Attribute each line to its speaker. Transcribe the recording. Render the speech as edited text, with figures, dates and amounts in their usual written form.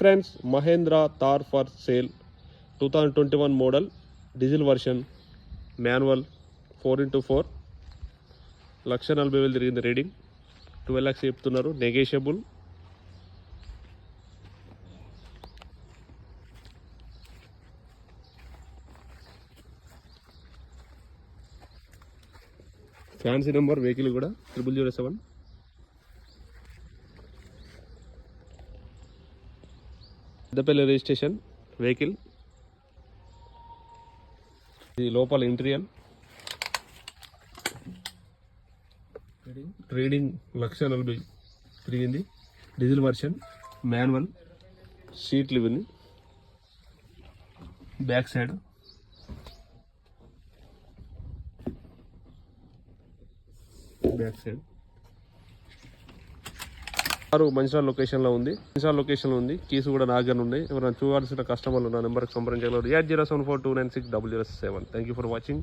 Speaker 1: Friends, Mahindra Thar for sale 2021 model diesel version manual 4x4 1,40,000 తిరిగింది. Reading 12 lakhs చెప్తున్నారు. Negotiable. Fancy number vehicle కూడా 0007. Peddapalli registration vehicle. ఇది లోపల interior. Reading 1,40,000 తిరిగింది. Diesel version manual. సీట్లు ఇవన్నీ. బ్యాక్ సైడ్ కారు మంచిర్యాల లొకేషన్లో ఉంది. కీస్ కూడా నా దగ్గర ఉన్నాయి. ఎవరైనా చూడాల్సిన కస్టమర్లు నా నెంబర్కి సంప్రదించగలరు. 8074296007. Thank you for watching.